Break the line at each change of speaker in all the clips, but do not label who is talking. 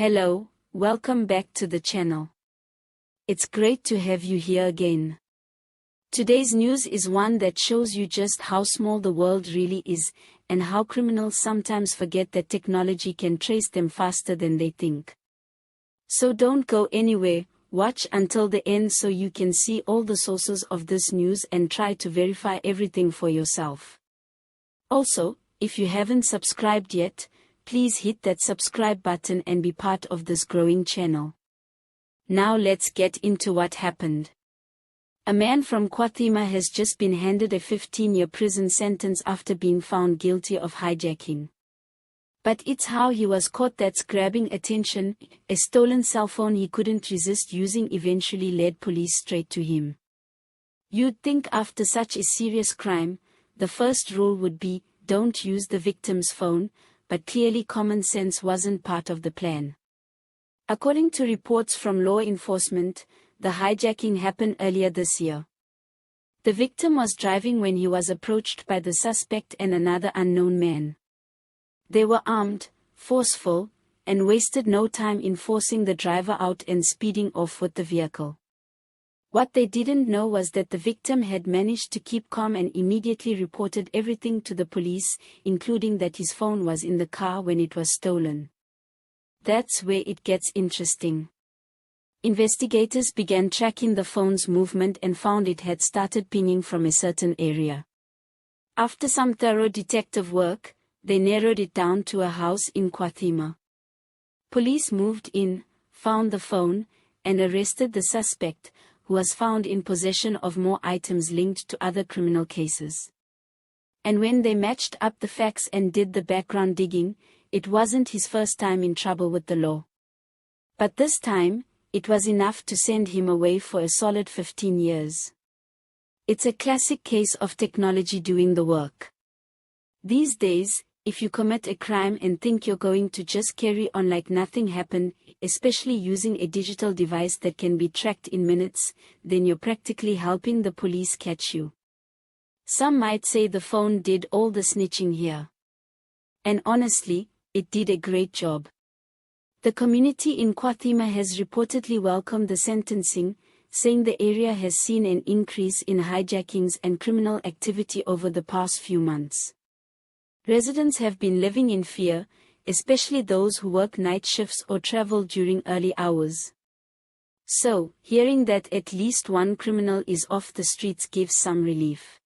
Hello, welcome back to the channel. It's great to have you here again. Today's news is one that shows you just how small the world really is, and how criminals sometimes forget that technology can trace them faster than they think. So don't go anywhere, watch until the end so you can see all the sources of this news and try to verify everything for yourself. Also, if you haven't subscribed yet, please hit that subscribe button and be part of this growing channel. Now let's get into what happened. A man from Kwa-Thema has just been handed a 15-year prison sentence after being found guilty of hijacking. But it's how he was caught that's grabbing attention. A stolen cell phone he couldn't resist using eventually led police straight to him. You'd think after such a serious crime, the first rule would be, don't use the victim's phone, but clearly common sense wasn't part of the plan. According to reports from law enforcement, the hijacking happened earlier this year. The victim was driving when he was approached by the suspect and another unknown man. They were armed, forceful, and wasted no time in forcing the driver out and speeding off with the vehicle. What they didn't know was that the victim had managed to keep calm and immediately reported everything to the police, including that his phone was in the car when it was stolen. That's where it gets interesting. Investigators began tracking the phone's movement and found it had started pinging from a certain area. After some thorough detective work, they narrowed it down to a house in Kwa-Thema. Police moved in, found the phone, and arrested the suspect, who was found in possession of more items linked to other criminal cases. And when they matched up the facts and did the background digging, it wasn't his first time in trouble with the law. But this time, it was enough to send him away for a solid 15 years. It's a classic case of technology doing the work. These days, if you commit a crime and think you're going to just carry on like nothing happened, especially using a digital device that can be tracked in minutes, then you're practically helping the police catch you. Some might say the phone did all the snitching here. And honestly, it did a great job. The community in Kwa-Thema has reportedly welcomed the sentencing, saying the area has seen an increase in hijackings and criminal activity over the past few months. Residents have been living in fear, especially those who work night shifts or travel during early hours. So, hearing that at least one criminal is off the streets gives some relief.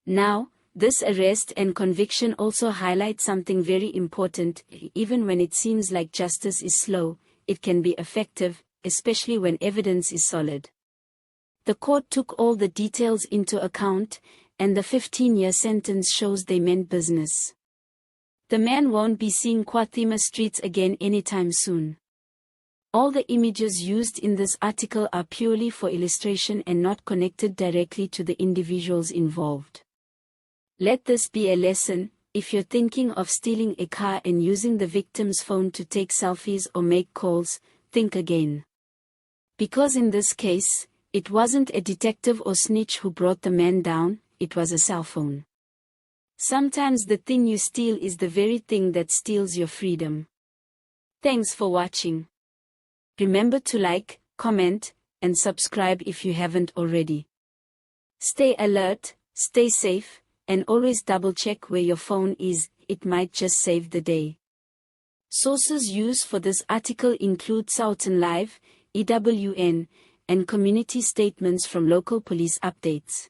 Now, this arrest and conviction also highlight something very important. Even when it seems like justice is slow, it can be effective, especially when evidence is solid. The court took all the details into account, and the 15-year sentence shows they meant business. The man won't be seeing Kwa-Thema streets again anytime soon. All the images used in this article are purely for illustration and not connected directly to the individuals involved. Let this be a lesson: if you're thinking of stealing a car and using the victim's phone to take selfies or make calls, think again. Because in this case, it wasn't a detective or snitch who brought the man down, it was a cell phone. Sometimes the thing you steal is the very thing that steals your freedom. Thanks for watching. Remember to like, comment, and subscribe if you haven't already. Stay alert, stay safe, and always double-check where your phone is, it might just save the day. Sources used for this article include Southern Live, EWN, and community statements from local police updates.